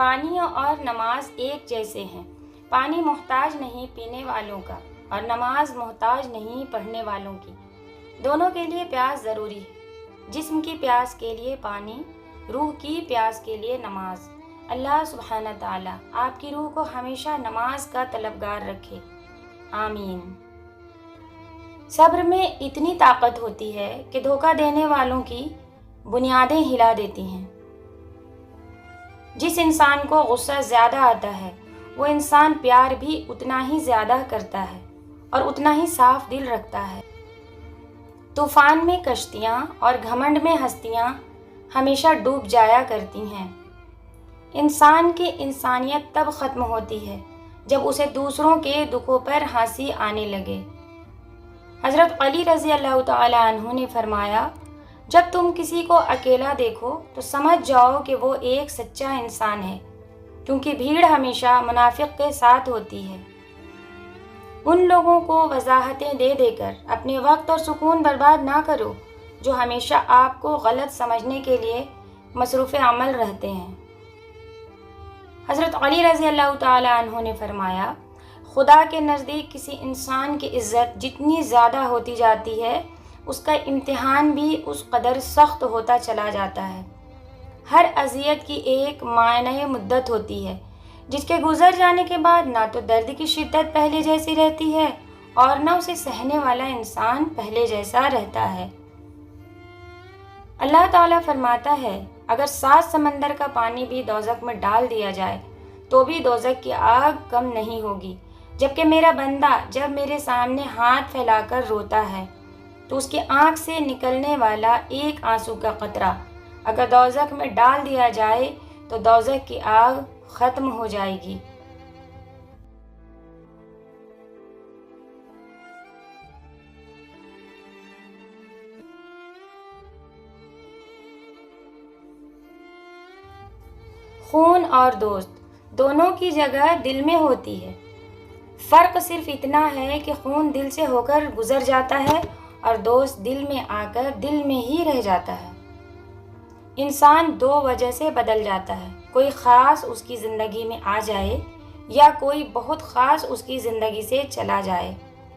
پانی اور نماز ایک جیسے ہیں۔ پانی محتاج نہیں پینے والوں کا، اور نماز محتاج نہیں پڑھنے والوں کی۔ دونوں کے لیے پیاس ضروری ہے، جسم کی پیاس کے لیے پانی، روح کی پیاس کے لیے نماز۔ اللہ سبحانہ تعالیٰ آپ کی روح کو ہمیشہ نماز کا طلبگار رکھے، آمین۔ صبر میں اتنی طاقت ہوتی ہے کہ دھوکہ دینے والوں کی بنیادیں ہلا دیتی ہیں۔ جس انسان کو غصہ زیادہ آتا ہے، وہ انسان پیار بھی اتنا ہی زیادہ کرتا ہے اور اتنا ہی صاف دل رکھتا ہے۔ طوفان میں کشتیاں اور گھمنڈ میں ہستیاں ہمیشہ ڈوب جایا کرتی ہیں۔ انسان کی انسانیت تب ختم ہوتی ہے جب اسے دوسروں کے دکھوں پر ہنسی آنے لگے۔ حضرت علی رضی اللہ تعالی عنہ نے فرمایا، جب تم کسی کو اکیلا دیکھو تو سمجھ جاؤ کہ وہ ایک سچا انسان ہے، کیونکہ بھیڑ ہمیشہ منافق کے ساتھ ہوتی ہے۔ ان لوگوں کو وضاحتیں دے دے کر اپنے وقت اور سکون برباد نہ کرو جو ہمیشہ آپ کو غلط سمجھنے کے لیے مصروف عمل رہتے ہیں۔ حضرت علی رضی اللہ تعالی عنہ نے فرمایا، خدا کے نزدیک کسی انسان کی عزت جتنی زیادہ ہوتی جاتی ہے، اس کا امتحان بھی اس قدر سخت ہوتا چلا جاتا ہے۔ ہر اذیت کی ایک معینہ مدت ہوتی ہے، جس کے گزر جانے کے بعد نہ تو درد کی شدت پہلے جیسی رہتی ہے اور نہ اسے سہنے والا انسان پہلے جیسا رہتا ہے۔ اللہ تعالیٰ فرماتا ہے، اگر 7 سمندر کا پانی بھی دوزخ میں ڈال دیا جائے تو بھی دوزخ کی آگ کم نہیں ہوگی، جبکہ میرا بندہ جب میرے سامنے ہاتھ پھیلا کر روتا ہے تو اس کی آنکھ سے نکلنے والا ایک آنسو کا قطرہ اگر دوزخ میں ڈال دیا جائے تو دوزخ کی آگ ختم ہو جائے گی۔ خون اور دوست دونوں کی جگہ دل میں ہوتی ہے۔ فرق صرف اتنا ہے کہ خون دل سے ہو کر گزر جاتا ہے اور دوست دل میں آ کر دل میں ہی رہ جاتا ہے۔ انسان 2 وجہ سے بدل جاتا ہے، کوئی خاص اس کی زندگی میں آ جائے یا کوئی بہت خاص اس کی زندگی سے چلا جائے۔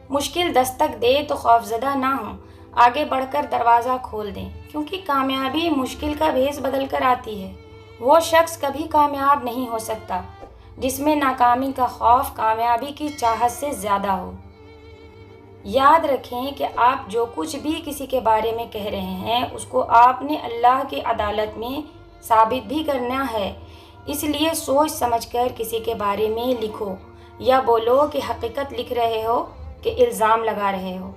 مشکل دستک دے تو خوفزدہ نہ ہوں، آگے بڑھ کر دروازہ کھول دیں، کیونکہ کامیابی مشکل کا بھیس بدل کر آتی ہے۔ وہ شخص کبھی کامیاب نہیں ہو سکتا جس میں ناکامی کا خوف کامیابی کی چاہت سے زیادہ ہو۔ یاد رکھیں کہ آپ جو کچھ بھی کسی کے بارے میں کہہ رہے ہیں اس کو آپ نے اللہ کی عدالت میں ثابت بھی کرنا ہے، اس لیے سوچ سمجھ کر کسی کے بارے میں لکھو یا بولو کہ حقیقت لکھ رہے ہو کہ الزام لگا رہے ہو۔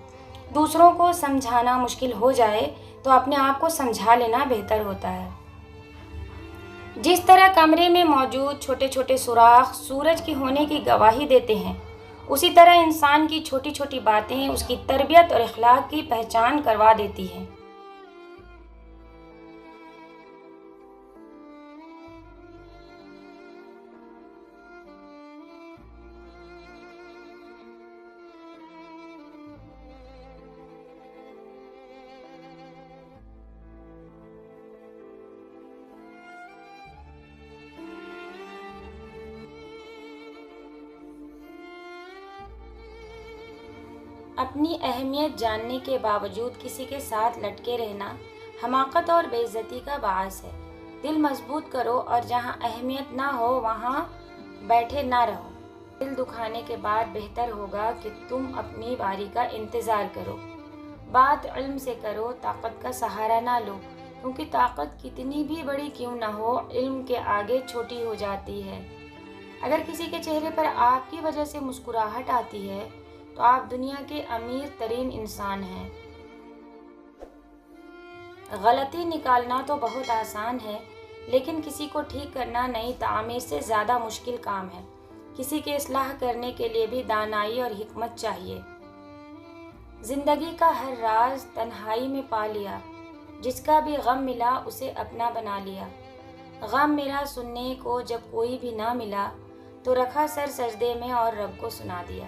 دوسروں کو سمجھانا مشکل ہو جائے تو اپنے آپ کو سمجھا لینا بہتر ہوتا ہے۔ جس طرح کمرے میں موجود چھوٹے چھوٹے سوراخ سورج کی ہونے کی گواہی دیتے ہیں، اسی طرح انسان کی چھوٹی چھوٹی باتیں اس کی تربیت اور اخلاق کی پہچان کروا دیتی ہیں۔ اپنی اہمیت جاننے کے باوجود کسی کے ساتھ لٹکے رہنا حماقت اور بے عزتی کا باعث ہے۔ دل مضبوط کرو اور جہاں اہمیت نہ ہو وہاں بیٹھے نہ رہو۔ دل دکھانے کے بعد بہتر ہوگا کہ تم اپنی باری کا انتظار کرو۔ بات علم سے کرو، طاقت کا سہارا نہ لو، کیونکہ طاقت کتنی بھی بڑی کیوں نہ ہو علم کے آگے چھوٹی ہو جاتی ہے۔ اگر کسی کے چہرے پر آپ کی وجہ سے مسکراہٹ آتی ہے تو آپ دنیا کے امیر ترین انسان ہیں۔ غلطی نکالنا تو بہت آسان ہے، لیکن کسی کو ٹھیک کرنا نئی تعمیر سے زیادہ مشکل کام ہے۔ کسی کی اصلاح کرنے کے لیے بھی دانائی اور حکمت چاہیے۔ زندگی کا ہر راز تنہائی میں پا لیا، جس کا بھی غم ملا اسے اپنا بنا لیا۔ غم میرا سننے کو جب کوئی بھی نہ ملا تو رکھا سر سجدے میں اور رب کو سنا دیا۔